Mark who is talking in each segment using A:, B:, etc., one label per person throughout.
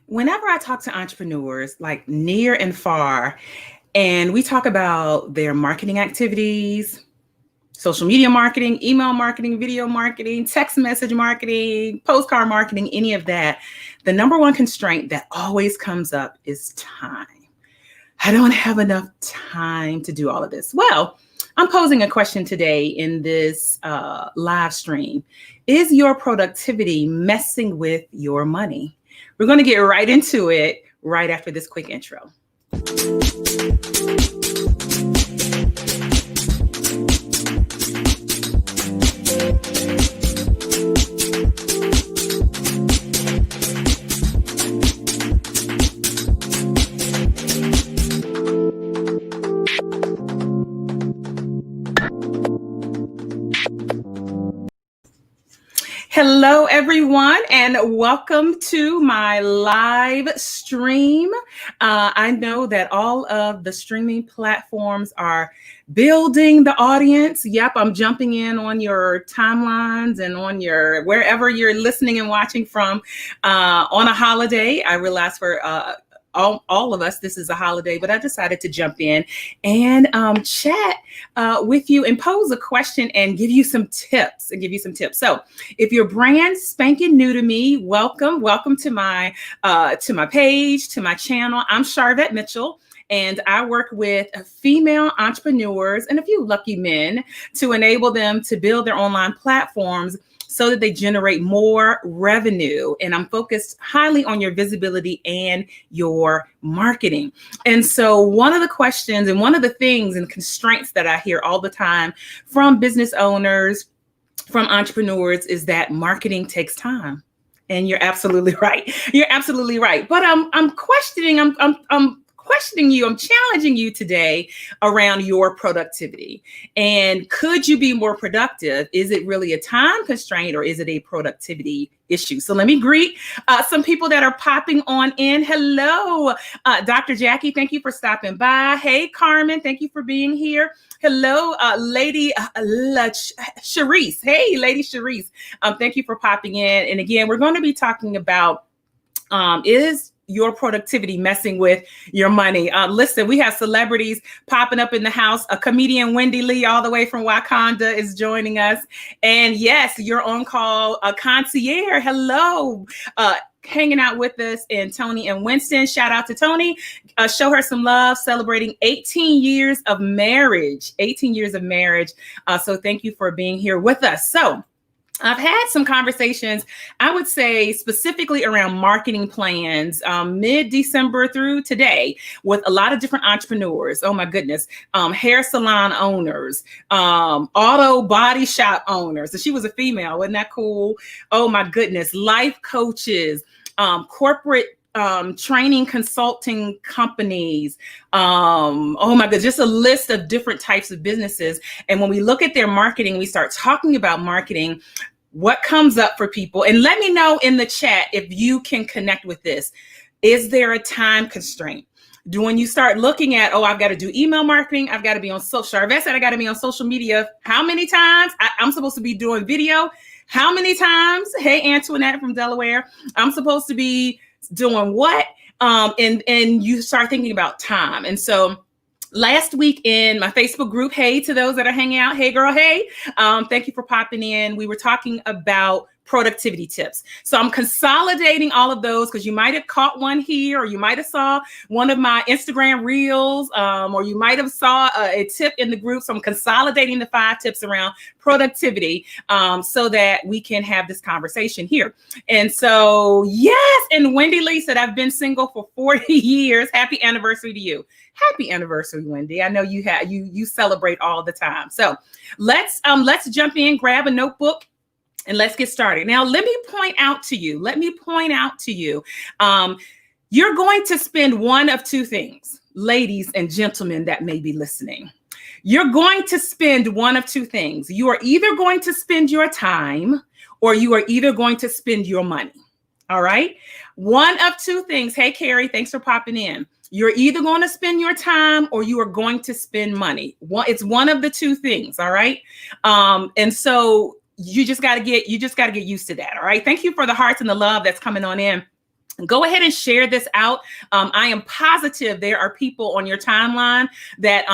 A: Whenever I talk to entrepreneurs, like near and far, and we talk about their marketing activities, social media marketing, email marketing, video marketing, text message marketing, postcard marketing, any of that, the number one constraint that always comes up is time. I don't have enough time to do all of this. Well, I'm posing a question today in this live stream. Is your productivity messing with your money? We're going to get right into it right after this quick intro. Hello, everyone, and welcome to my live stream. I know that all of the streaming platforms are building the audience. Yep, I'm jumping in on your timelines and on your wherever you're listening and watching from on a holiday. I realize for all of us, this is a holiday, but I decided to jump in and chat with you and pose a question and give you some tips. So if you're brand spanking new to me, welcome to my page, to my channel. I'm Charvette Mitchell. And I work with female entrepreneurs and a few lucky men to enable them to build their online platforms so that they generate more revenue. And I'm focused highly on your visibility and your marketing. And so one of the questions and one of the things and constraints that I hear all the time from business owners, from entrepreneurs, is that marketing takes time. And you're absolutely right. But I'm questioning you, I'm challenging you today around your productivity. And could you be more productive? Is it really a time constraint or is it a productivity issue? So let me greet some people that are popping on in. Hello, Dr. Jackie, thank you for stopping by. Hey, Carmen, thank you for being here. Hello, Lady Sharice. Hey, Lady Sharice, thank you for popping in. And again, we're going to be talking about is your productivity messing with your money? Listen, we have celebrities popping up in the house. A comedian, Wendy Lee, all the way from Wakanda, is joining us. And yes, you're on call, a concierge. Hello. Hanging out with us, and Tony and Winston. Shout out to Tony. Show her some love, celebrating 18 years of marriage. So thank you for being here with us. So I've had some conversations, I would say specifically around marketing plans, mid-December through today, with a lot of different entrepreneurs. Oh my goodness. Hair salon owners, auto body shop owners. So she was a female. Wasn't that cool? Oh my goodness. Life coaches, corporate training consulting companies. Oh my God, just a list of different types of businesses. And when we look at their marketing, we start talking about marketing, what comes up for people. And let me know in the chat if you can connect with this. Is there a time constraint? When you start looking at, oh, I've got to do email marketing, I've got to be on social, Charvette said I got to be on social media. How many times? I'm supposed to be doing video. How many times? Hey, Antoinette from Delaware. I'm supposed to be doing what? And you start thinking about time. And so last week in my Facebook group, hey, to those that are hanging out, hey girl, hey, thank you for popping in. We were talking about productivity tips. So I'm consolidating all of those because you might have caught one here, or you might have saw one of my Instagram reels, or you might have saw a tip in the group. So I'm consolidating the 5 tips around productivity so that we can have this conversation here. And so, yes, and Wendy Lee said, I've been single for 40 years. Happy anniversary to you. Happy anniversary, Wendy. I know you celebrate all the time. So let's jump in, grab a notebook, and let's get started. Now, let me point out to you, you're going to spend one of two things, ladies and gentlemen that may be listening. You're going to spend one of two things. You are either going to spend your time, or you are either going to spend your money. All right. One of two things. Hey, Carrie, thanks for popping in. You're either going to spend your time or you are going to spend money. It's one of the two things. All right. And so you just got to get used to that. All right. Thank you for the hearts and the love that's coming on in. Go ahead and share this out. I am positive there are people on your timeline that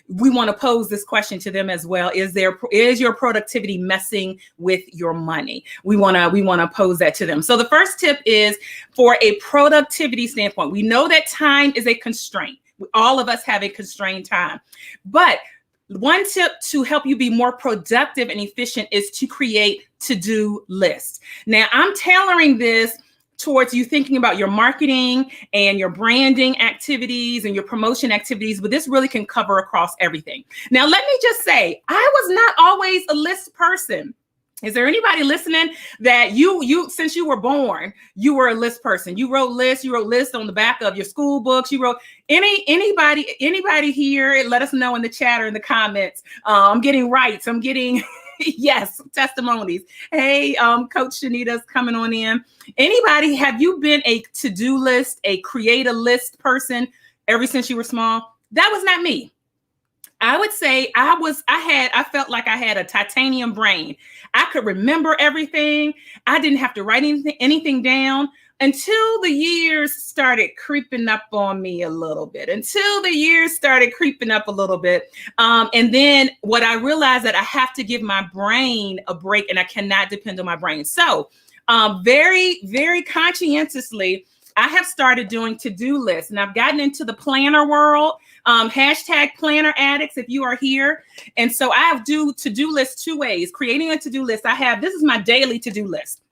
A: we want to pose this question to them as well. Is your productivity messing with your money? We want to pose that to them. So the first tip is, for a productivity standpoint, we know that time is a constraint. All of us have a constrained time, but one tip to help you be more productive and efficient is to create to-do lists. Now, I'm tailoring this towards you thinking about your marketing and your branding activities and your promotion activities, but this really can cover across everything. Now, let me just say, I was not always a list person. Is there anybody listening that you since you were born, you were a list person? You wrote lists on the back of your school books. You wrote anybody here, let us know in the chat or in the comments. I'm getting rights. I'm getting yes, testimonies. Hey, Coach Shanita's coming on in. Anybody, have you been a to-do list, a create a list person ever since you were small? That was not me. I would say I felt like I had a titanium brain. I could remember everything. I didn't have to write anything down until the years started creeping up on me a little bit, and then what I realized that I have to give my brain a break, and I cannot depend on my brain. So very, very conscientiously, I have started doing to-do lists, and I've gotten into the planner world. Hashtag planner addicts if you are here. And so I do to-do lists two ways. Creating a to-do list. This is my daily to-do list.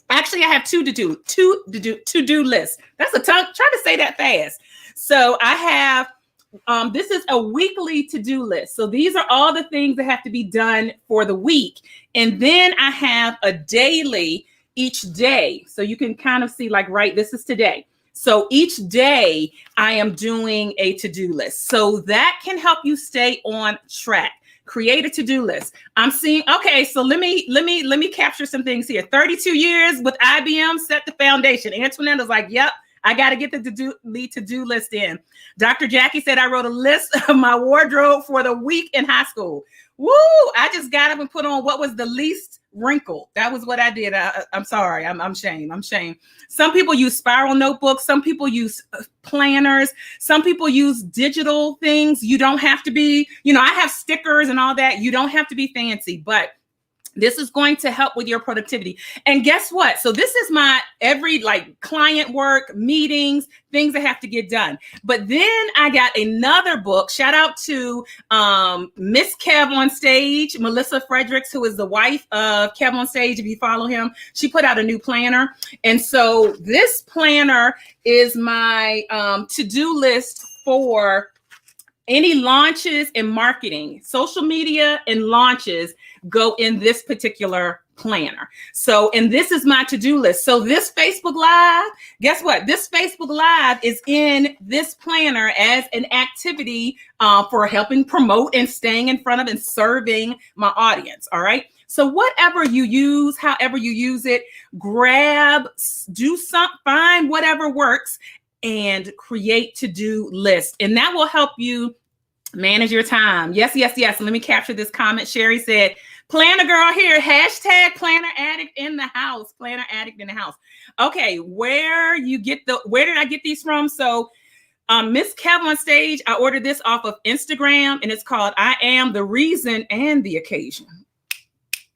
A: Actually, I have two to-do lists. That's a tongue. Try to say that fast. So I have, this is a weekly to-do list. So these are all the things that have to be done for the week. And then I have a daily each day. So you can kind of see like, right, this is today. So each day I am doing a to-do list. So that can help you stay on track. Create a to-do list. I'm seeing, okay, so let me capture some things here. 32 years with IBM set the foundation. Antoinette was like, yep, I got to get the to-do list in. Dr. Jackie said, I wrote a list of my wardrobe for the week in high school. Woo! I just got up and put on what was the least wrinkle. That was what I did. I'm sorry. I'm ashamed. Some people use spiral notebooks. Some people use planners. Some people use digital things. You don't have to be, I have stickers and all that. You don't have to be fancy, but this is going to help with your productivity. And guess what? So this is my every client work, meetings, things that have to get done. But then I got another book. Shout out to Miss Kev on Stage, Melissa Fredericks, who is the wife of Kev on Stage. If you follow him, she put out a new planner. And so this planner is my to-do list for any launches in marketing. Social media and launches go in this particular planner. So, and this is my to-do list. So this Facebook Live, guess what? This Facebook Live is in this planner as an activity for helping promote and staying in front of and serving my audience. All right. So whatever you use, however you use it, find whatever works and create to-do list. And that will help you manage your time. Yes. Let me capture this comment. Sherry said, planner girl here, hashtag planner addict in the house, planner addict in the house. Okay. Where did I get these from? So Miss Kev on Stage, I ordered this off of Instagram, and it's called I Am the Reason and the Occasion.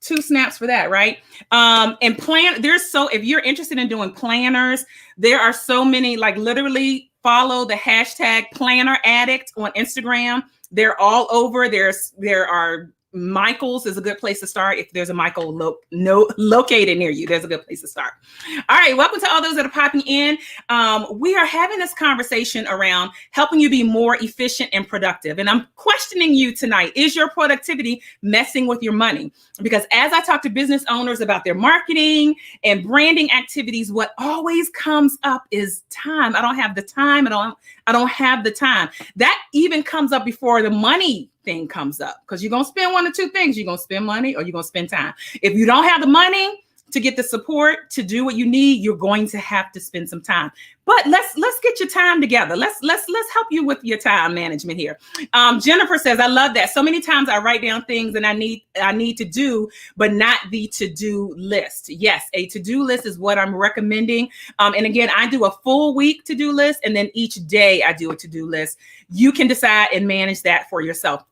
A: 2 snaps for that, right? And if you're interested in doing planners, there are so many, literally follow the hashtag planner addict on Instagram. They're all over. There are Michael's is a good place to start. If there's a Michael located near you, there's a good place to start. All right. Welcome to all those that are popping in. We are having this conversation around helping you be more efficient and productive. And I'm questioning you tonight. Is your productivity messing with your money? Because as I talk to business owners about their marketing and branding activities, what always comes up is time. I don't have the time. I don't have the time. That even comes up before the money thing comes up, because you're going to spend one of two things. You're going to spend money or you're going to spend time. If you don't have the money, to get the support to do what you need, you're going to have to spend some time. But let's get your time together. Let's help you with your time management here. Jennifer says, I love that. So many times I write down things and I need to do, but not the to-do list. Yes, a to-do list is what I'm recommending. And again, I do a full week to-do list, and then each day I do a to-do list. You can decide and manage that for yourself.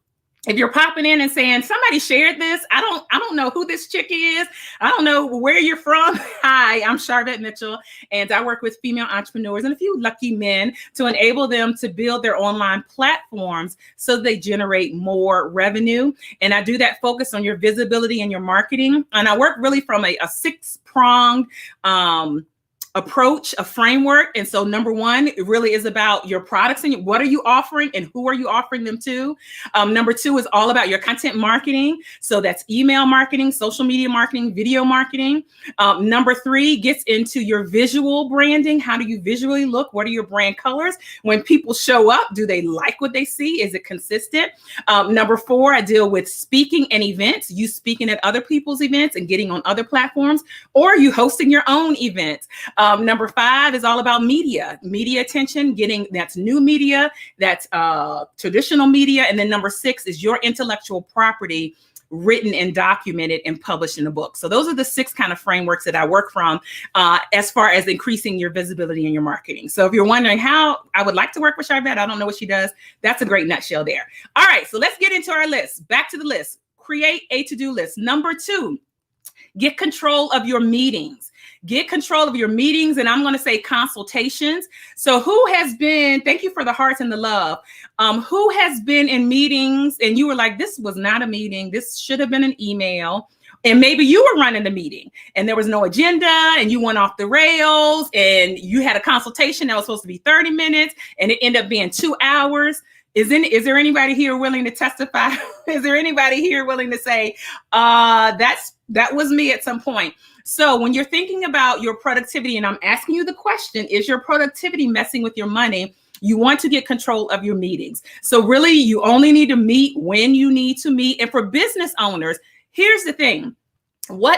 A: If you're popping in and saying, somebody shared this, I don't know who this chick is. I don't know where you're from. Hi, I'm Charvette Mitchell, and I work with female entrepreneurs and a few lucky men to enable them to build their online platforms so they generate more revenue. And I do that focus on your visibility and your marketing. And I work really from a six-pronged approach, a framework. And so number one, it really is about your products and what are you offering and who are you offering them to? Number two is all about your content marketing. So that's email marketing, social media marketing, video marketing. Number three gets into your visual branding. How do you visually look? What are your brand colors? When people show up, do they like what they see? Is it consistent? Number four, I deal with speaking and events. You speaking at other people's events and getting on other platforms, or you hosting your own events. Number five is all about media attention, that's new media, that's traditional media. And then number six is your intellectual property written and documented and published in a book. So those are the six kind of frameworks that I work from as far as increasing your visibility in your marketing. So if you're wondering how I would like to work with Charvette, I don't know what she does. That's a great nutshell there. All right, so let's get into our list. Back to the list. Create a to-do list. Number two, get control of your meetings. Get control of your meetings, and I'm going to say consultations. So who has been, thank you for the hearts and the love, who has been in meetings and you were like, this was not a meeting, this should have been an email, and maybe you were running the meeting and there was no agenda and you went off the rails and you had a consultation that was supposed to be 30 minutes and it ended up being 2 hours. Is there anybody here willing to testify? Is there anybody here willing to say, that was me at some point? So when you're thinking about your productivity, and I'm asking you the question, is your productivity messing with your money? You want to get control of your meetings. So really, you only need to meet when you need to meet. And for business owners, here's the thing.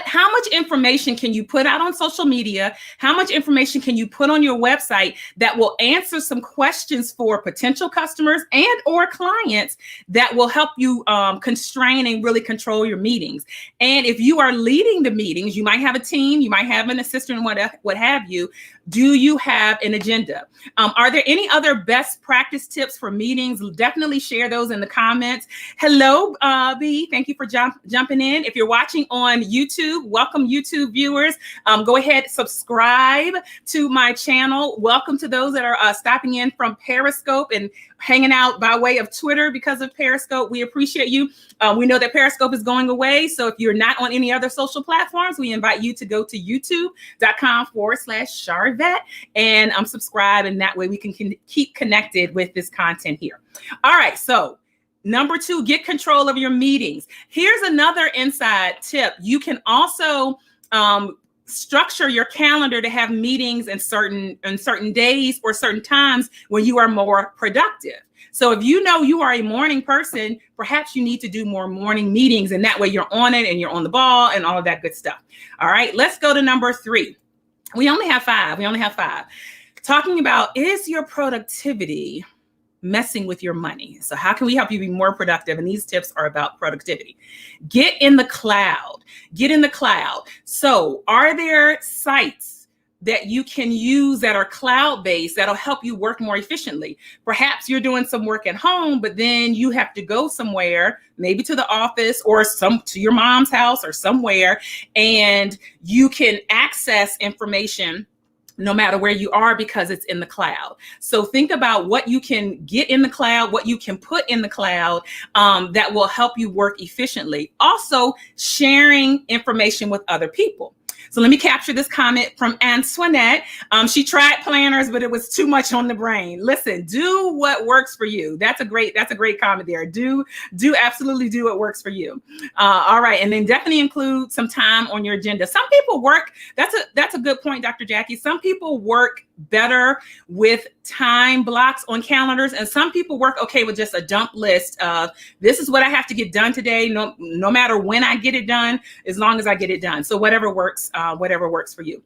A: How much information can you put out on social media? How much information can you put on your website that will answer some questions for potential customers and or clients that will help you constrain and really control your meetings? And if you are leading the meetings, you might have a team, you might have an assistant, what have you. Do you have an agenda? Are there any other best practice tips for meetings? Definitely share those in the comments. Hello, B. Thank you for jumping in. If you're watching on YouTube, welcome YouTube viewers. Go ahead, subscribe to my channel. Welcome to those that are stopping in from Periscope and hanging out by way of Twitter because of Periscope. We appreciate you. We know that Periscope is going away. So if you're not on any other social platforms, we invite you to go to youtube.com/Charvette and subscribe. And that way we can keep connected with this content here. All right. So number two, get control of your meetings. Here's another inside tip. You can also structure your calendar to have meetings in certain days or certain times when you are more productive. So if you know you are a morning person, perhaps you need to do more morning meetings, and that way you're on it and you're on the ball and all of that good stuff. All right, let's go to number three. We only have five. Talking about, is your productivity messing with your money? So how can we help you be more productive? And these tips are about productivity. Get in the cloud. So are there sites that you can use that are cloud-based that'll help you work more efficiently? Perhaps you're doing some work at home, but then you have to go somewhere, maybe to the office or to your mom's house or somewhere, and you can access information no matter where you are because it's in the cloud. So think about what you can get in the cloud, what you can put in the cloud that will help you work efficiently. Also, sharing information with other people. So let me capture this comment from Antoinette. She tried planners, but it was too much on the brain. Listen, do what works for you. That's a great comment there. Do absolutely do what works for you. All right. And then definitely include some time on your agenda. Some people work, that's a good point, Dr. Jackie. Some people work better with time blocks on calendars, and some people work okay with just a dump list of, this is what I have to get done today, no matter when I get it done, as long as I get it done. So whatever works whatever works for you.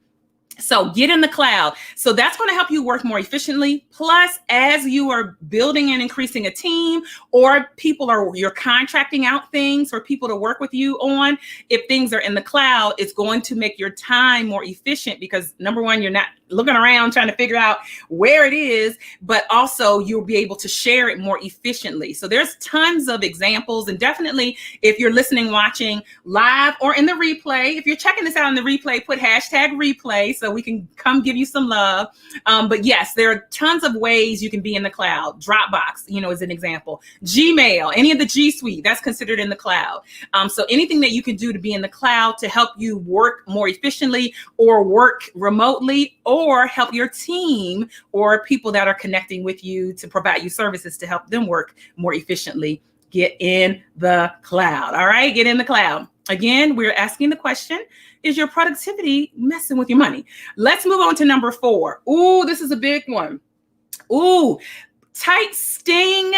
A: So get in the cloud. So that's going to help you work more efficiently. Plus, as you are building and increasing a team, or you're contracting out things for people to work with you on, if things are in the cloud, it's going to make your time more efficient because number one, you're not looking around trying to figure out where it is, but also you'll be able to share it more efficiently. So there's tons of examples, and definitely if you're listening, watching live or in the replay, if you're checking this out in the replay, put hashtag replay so we can come give you some love. But yes, there are tons of ways you can be in the cloud. Dropbox, is an example. Gmail, any of the G Suite, that's considered in the cloud. So anything that you can do to be in the cloud to help you work more efficiently or work remotely, or help your team or people that are connecting with you to provide you services to help them work more efficiently. Get in the cloud. All right, get in the cloud. Again, we're asking the question, is your productivity messing with your money? Let's move on to number 4. Ooh, this is a big one. Ooh, type STING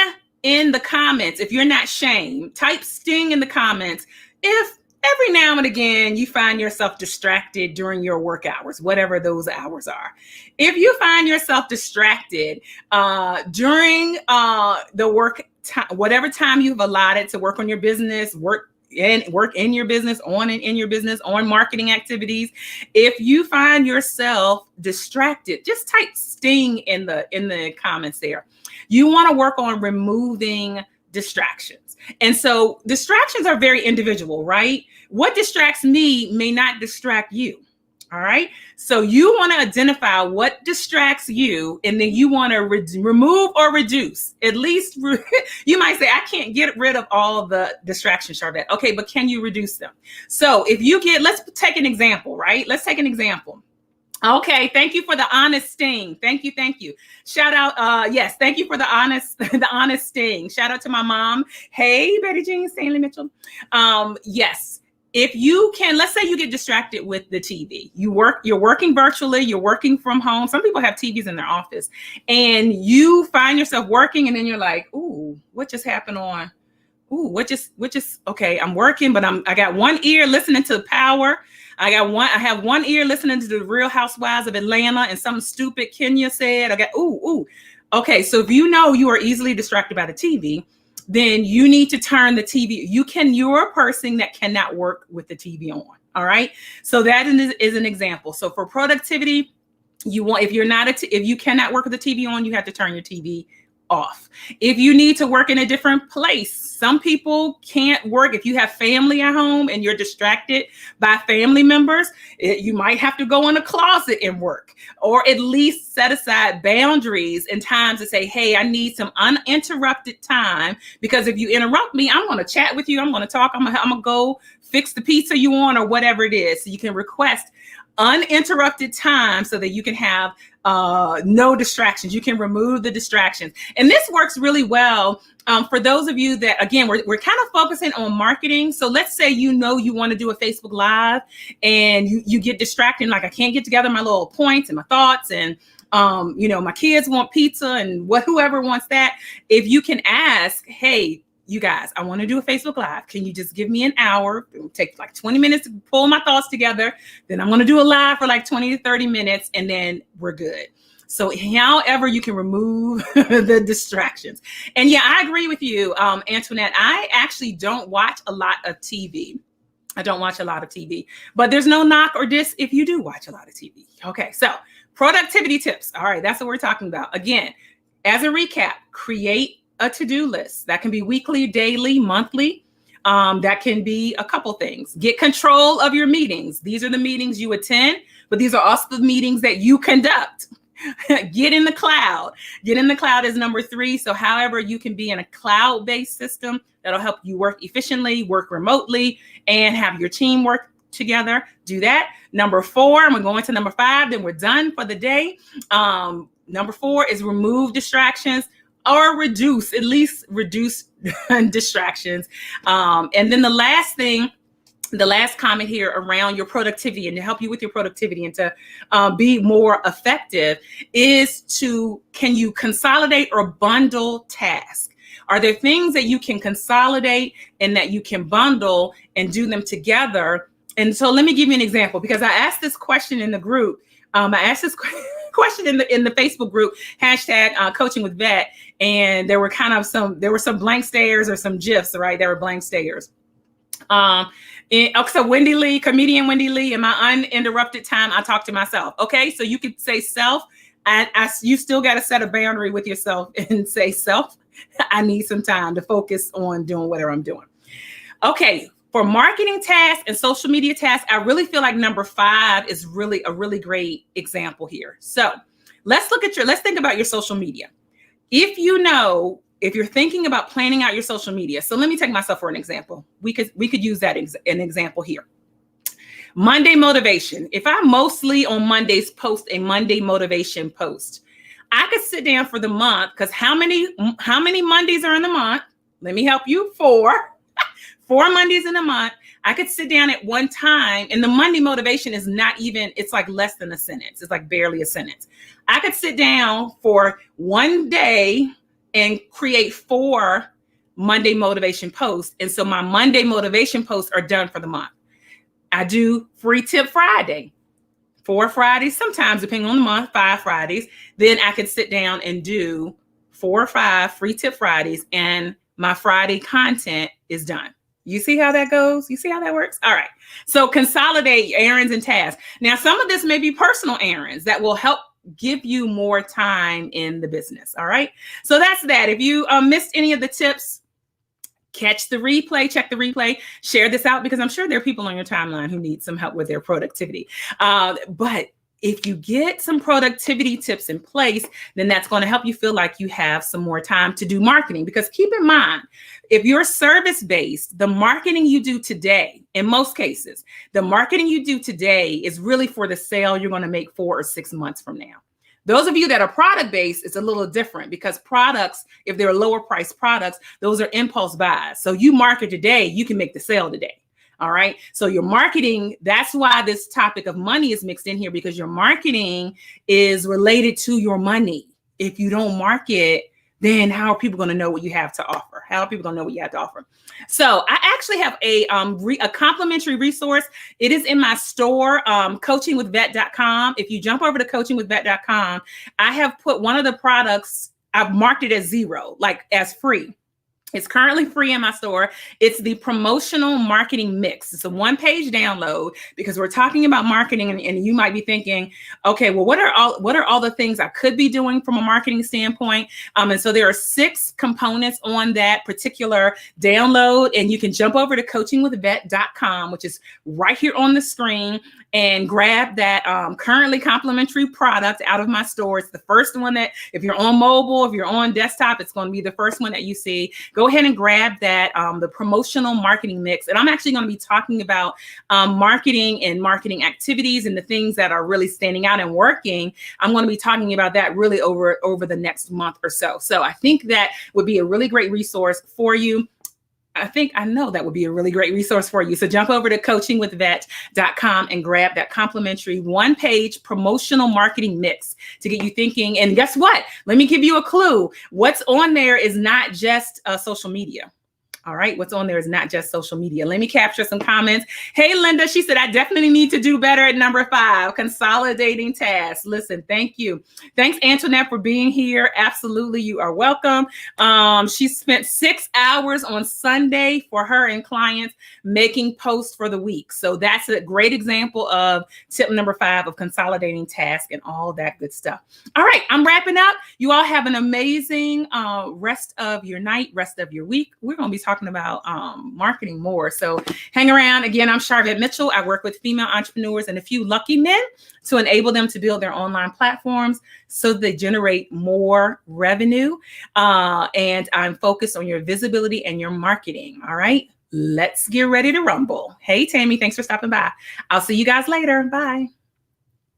A: in the comments. If you're not shamed, type STING in the comments. If every now and again you find yourself distracted during your work hours, whatever those hours are. If you find yourself distracted during the work time, whatever time you've allotted to work on your business, work in your business, in your business, on marketing activities. If you find yourself distracted, just type STING in the comments there. You want to work on removing distractions. And so distractions are very individual, right? What distracts me may not distract you. All right. So you want to identify what distracts you, and then you want to remove or reduce. At least you might say, I can't get rid of all of the distractions, Charvette. Okay, but can you reduce them? So if you let's take an example, right? Let's take an example. Okay, thank you for the honest sting. Thank you. Shout out, yes, thank you for the honest sting. Shout out to my mom. Hey, Betty Jean Stanley Mitchell. Yes, if you can, let's say you get distracted with the TV. You're working virtually, you're working from home. Some people have TVs in their office, and you find yourself working, and then you're like, ooh, what just happened on? Ooh, what just, okay, I'm working, but I got one ear listening to Power. I have one ear listening to the Real Housewives of Atlanta and something stupid Kenya said. I got, ooh. Okay, so if you know you are easily distracted by the TV, then you need to turn the TV. You're a person that cannot work with the TV on. All right. So that is an example. So for productivity, if you cannot work with the TV on, you have to turn your TV off. If you need to work in a different place, some people can't work. If you have family at home and you're distracted by family members, you might have to go in a closet and work, or at least set aside boundaries and times to say, hey, I need some uninterrupted time, because if you interrupt me, I'm going to chat with you. I'm going to talk. I'm going to go fix the pizza you want or whatever it is. So you can request uninterrupted time so that you can have no distractions. You can remove the distractions. And this works really well for those of you that, again, we're kind of focusing on marketing. So let's say you want to do a Facebook Live and you get distracted, like I can't get together my little points and my thoughts, and my kids want pizza and whoever wants that. If you can ask, hey, you guys, I want to do a Facebook Live. Can you just give me an hour? It'll take like 20 minutes to pull my thoughts together. Then I'm going to do a live for like 20 to 30 minutes, and then we're good. So however you can remove the distractions. And yeah, I agree with you, Antoinette. I actually don't watch a lot of TV. But there's no knock or diss if you do watch a lot of TV. Okay, so productivity tips. All right, that's what we're talking about. Again, as a recap, create a to-do list. That can be weekly, daily, monthly. That can be a couple things. Get control of your meetings. These are the meetings you attend, but these are also the meetings that you conduct. Get in the cloud. Get in the cloud is number 3. So however you can be in a cloud-based system that'll help you work efficiently, work remotely, and have your team work together. Do that. Number 4, and we're going to number 5, then we're done for the day. Number 4 is remove distractions, or at least reduce distractions. And then the last comment here around your productivity and to help you with your productivity and to be more effective is can you consolidate or bundle tasks? Are there things that you can consolidate and that you can bundle and do them together And so let me give you an example, because I asked this question in the group. I asked this question in the Facebook group, hashtag coaching with vet. And there were some blank stares or some GIFs, right? There were blank stares. So Wendy Lee, comedian Wendy Lee, in my uninterrupted time, I talk to myself. Okay, so you could say self, and you still got to set a boundary with yourself and say, self, I need some time to focus on doing whatever I'm doing. Okay, for marketing tasks and social media tasks, I really feel like number 5 is really a really great example here. So let's think about your social media. If you're thinking about planning out your social media, so let me take myself for an example. We could use that an example here. Monday motivation. If I mostly on Mondays post a Monday motivation post, I could sit down for the month, because how many Mondays are in the month? Let me help you. 4 Mondays in a month. I could sit down at one time, and the Monday motivation is not even, it's like less than a sentence. It's like barely a sentence. I could sit down for one day and create 4 Monday motivation posts. And so my Monday motivation posts are done for the month. I do free tip Friday, 4 Fridays, sometimes depending on the month, 5 Fridays. Then I could sit down and do 4 or 5 free tip Fridays, and my Friday content is done. You see how that goes? You see how that works? All right. So consolidate your errands and tasks. Now, some of this may be personal errands that will help give you more time in the business. All right. So that's that. If you missed any of the tips, catch the replay, check the replay, share this out, because I'm sure there are people on your timeline who need some help with their productivity. But if you get some productivity tips in place, then that's going to help you feel like you have some more time to do marketing. Because keep in mind, if you're service-based, the marketing you do today, in most cases, the marketing you do today is really for the sale you're going to make 4 or 6 months from now. Those of you that are product-based, it's a little different, because products, if they're lower priced products, those are impulse buys. So you market today, you can make the sale today. All right. So your marketing, that's why this topic of money is mixed in here, because your marketing is related to your money. If you don't market, then how are people going to know what you have to offer? How are people going to know what you have to offer? So I actually have a complimentary resource. It is in my store, coachingwithvet.com. If you jump over to coachingwithvet.com, I have put one of the products, I've marked it as 0, like as free. It's currently free in my store. It's the promotional marketing mix. It's a 1-page download, because we're talking about marketing, and you might be thinking, okay, well, what are all the things I could be doing from a marketing standpoint? And so there are 6 components on that particular download, and you can jump over to coachingwithvet.com, which is right here on the screen, and grab that currently complimentary product out of my store. It's the first one that, if you're on mobile, if you're on desktop, it's going to be the first one that you see. Go ahead and grab that, the promotional marketing mix. And I'm actually going to be talking about marketing and marketing activities and the things that are really standing out and working. I'm going to be talking about that really over the next month or so. So I think that would be a really great resource for you. I know that would be a really great resource for you. So jump over to coachingwithvet.com and grab that complimentary 1-page promotional marketing mix to get you thinking. And guess what? Let me give you a clue. What's on there is not just social media. All right. What's on there is not just social media. Let me capture some comments. Hey, Linda, she said, I definitely need to do better at number 5, consolidating tasks. Listen, thank you. Thanks, Antoinette, for being here. Absolutely. You are welcome. She spent 6 hours on Sunday for her and clients making posts for the week. So that's a great example of tip number 5 of consolidating tasks and all that good stuff. All right. I'm wrapping up. You all have an amazing rest of your night, rest of your week. We're going to be talking about marketing more. So hang around. Again, I'm Charvette Mitchell. I work with female entrepreneurs and a few lucky men to enable them to build their online platforms so they generate more revenue. And I'm focused on your visibility and your marketing. All right, let's get ready to rumble. Hey, Tammy, thanks for stopping by. I'll see you guys later. Bye.